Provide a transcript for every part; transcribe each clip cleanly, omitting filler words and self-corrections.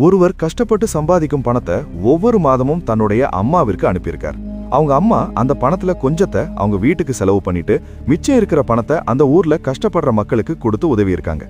ஒருவர் கஷ்டப்பட்டு சம்பாதிக்கும் பணத்தை ஒவ்வொரு மாதமும் தன்னுடைய அம்மாவிற்கு அனுப்பியிருக்கார். அவங்க அம்மா அந்த பணத்துல கொஞ்சத்தை அவங்க வீட்டுக்கு செலவு பண்ணிட்டு மிச்சம் இருக்கிற பணத்தை அந்த ஊர்ல கஷ்டப்படுற மக்களுக்கு கொடுத்து உதவி இருக்காங்க.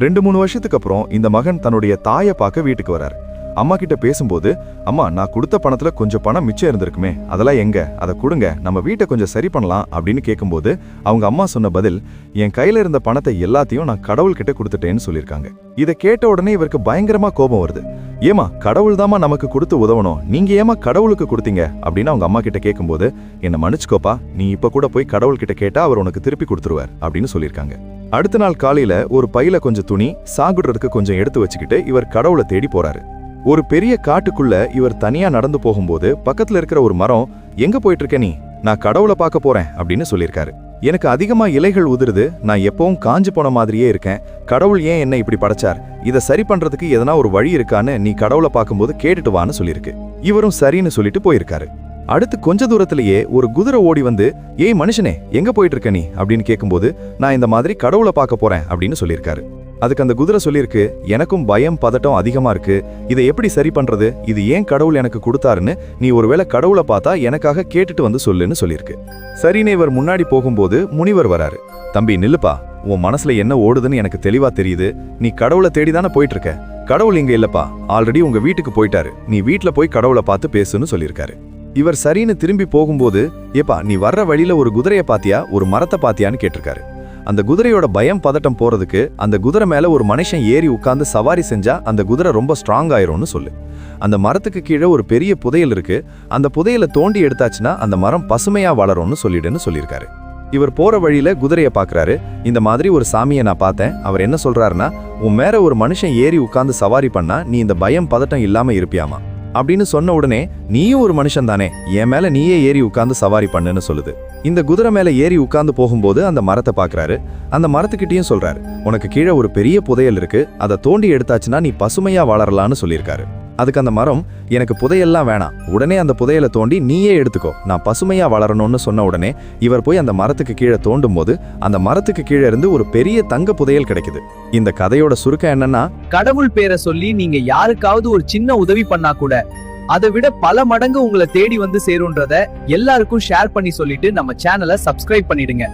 2-3 வருஷத்துக்கு அப்புறம் இந்த மகன் தன்னுடைய தாயை பார்க்க வீட்டுக்கு வரார். அம்மா கிட்ட பேசும்போது, அம்மா நான் கொடுத்த பணத்துல கொஞ்சம் பணம் மிச்சம் இருந்திருக்குமே, அதெல்லாம் எங்க, அதை கொடுங்க, நம்ம வீட்டை கொஞ்சம் சரி பண்ணலாம் அப்படின்னு கேட்கும்போது அவங்க அம்மா சொன்ன பதில், என் கையில இருந்த பணத்தை எல்லாத்தையும் நான் கடவுள்கிட்ட கொடுத்துட்டேன்னு சொல்லியிருக்காங்க. இதை கேட்ட உடனே இவருக்கு பயங்கரமா கோபம் வருது. ஏமா கடவுள் தாமா நமக்கு கொடுத்து உதவணும், நீங்க ஏமா கடவுளுக்கு கொடுத்தீங்க அப்படின்னு அவங்க அம்மா கிட்ட கேட்கும்போது, என்ன மன்னிச்சுக்கோப்பா, நீ இப்ப கூட போய் கடவுள் கிட்ட கேட்டா அவர் உனக்கு திருப்பி கொடுத்துருவார் அப்படின்னு சொல்லியிருக்காங்க. அடுத்த நாள் காலையில ஒரு பையில கொஞ்சம் துணி, சாகுடுறதுக்கு கொஞ்சம் எடுத்து வச்சுக்கிட்டு இவர் கடவுளை தேடி போறாரு. ஒரு பெரிய காட்டுக்குள்ள இவர் தனியா நடந்து போகும்போது பக்கத்துல இருக்கிற ஒரு மரம், எங்க போயிட்டு இருக்க நீ, நான் கடவுளை பார்க்க போறேன் அப்படின்னு சொல்லியிருக்காரு. எனக்கு அதிகமா இலைகள் உதிருது, நான் எப்பவும் காஞ்சு போன மாதிரியே இருக்கேன், கடவுள் ஏன் என்ன இப்படி படைச்சார், இதை சரி பண்றதுக்கு எதனா ஒரு வழி இருக்கான்னு நீ கடவுளை பார்க்கும்போது கேட்டுட்டு வான்னு சொல்லியிருக்கு. இவரும் சரின்னு சொல்லிட்டு போயிருக்காரு. அடுத்து கொஞ்ச தூரத்திலேயே ஒரு குதிரை ஓடி வந்து, ஏய் மனுஷனே எங்க போயிட்டு இருக்க நீ அப்படின்னு கேட்கும்போது, நான் இந்த மாதிரி கடவுளை பார்க்க போறேன் அப்படின்னு சொல்லியிருக்காரு. அதுக்கு அந்த குதிரை சொல்லியிருக்கு, எனக்கும் பயம் பதட்டம் அதிகமா இருக்கு, இதை எப்படி சரி பண்றது, இது ஏன் கடவுள் எனக்கு கொடுத்தாருன்னு நீ ஒருவேளை கடவுளை பார்த்தா எனக்காக கேட்டுட்டு வந்து சொல்லுன்னு சொல்லியிருக்கு. சரின்னு இவர் முன்னாடி போகும்போது முனிவர் வராரு. தம்பி நில்லுப்பா, உன் மனசுல என்ன ஓடுதுன்னு எனக்கு தெளிவா தெரியுது, நீ கடவுளை தேடிதானே போயிட்டு இருக்க, கடவுள் இங்க இல்லப்பா, ஆல்ரெடி உங்க வீட்டுக்கு போயிட்டாரு, நீ வீட்டுல போய் கடவுளை பார்த்து பேசுன்னு சொல்லியிருக்காரு. இவர் சரின்னு திரும்பி போகும்போது, ஏப்பா நீ வர்ற வழியில ஒரு குதிரையை பாத்தியா, ஒரு மரத்தை பாத்தியான்னு கேட்டிருக்காரு. அந்த குதிரையோட பயம் பதட்டம் போறதுக்கு அந்த குதிரை மேல ஒரு மனுஷன் ஏறி உட்கார்ந்து சவாரி செஞ்சா அந்த குதிரை ரொம்ப ஸ்ட்ராங் ஆயிரும்னு சொல்லு. அந்த மரத்துக்கு கீழே ஒரு பெரிய புதையல் இருக்கு, அந்த புதையலை தோண்டி எடுத்தாச்சுன்னா அந்த மரம் பசுமையா வளரும்னு சொல்லிடுன்னு சொல்லியிருக்காரு. இவர் போற வழியில குதிரையை பாக்குறாரு. இந்த மாதிரி ஒரு சாமியை நான் பார்த்தேன், அவர் என்ன சொல்றாருன்னா, உன் மேல ஒரு மனுஷன் ஏறி உட்கார்ந்து சவாரி பண்ணா நீ இந்த பயம் பதட்டம் இல்லாம இருப்பியாமா அப்படின்னு சொன்ன உடனே, நீயும் ஒரு மனுஷன் தானே, என் மேல நீயே ஏறி உட்கார்ந்து சவாரி பண்ணுன்னு சொல்லுது. இந்த குதிரை மேல ஏறி உட்கார்ந்து போகும்போது அந்த மரத்தை பாக்குறாரு. அந்த மரத்துக்கிட்டையும் சொல்றாரு, உனக்கு கீழே ஒரு பெரிய புதையல் இருக்கு, அதை தோண்டி எடுத்தாச்சுன்னா நீ பசுமையா வளரலான்னு சொல்லியிருக்காரு. அதுக்கு அந்த மரம், எனக்கு புதையெல்லாம் வேணாம், உடனே அந்த புதையலை தோண்டி நீயே எடுத்துக்கோ, நான் பசுமையா வளரணும்னு சொன்ன உடனே இவர் போய் அந்த மரத்துக்கு கீழே தோண்டும் போது அந்த மரத்துக்கு கீழே இருந்து ஒரு பெரிய தங்க புதையல் கிடைக்குது. இந்த கதையோட சுருக்கம் என்னன்னா, கடவுள் பேரை சொல்லி நீங்க யாருக்காவது ஒரு சின்ன உதவி பண்ணா கூட அதை விட பல மடங்கு உங்களை தேடி வந்து சேரும்ன்றத எல்லாருக்கும் ஷேர் பண்ணி சொல்லிட்டு நம்ம சேனலை சப்ஸ்கிரைப் பண்ணிடுங்க.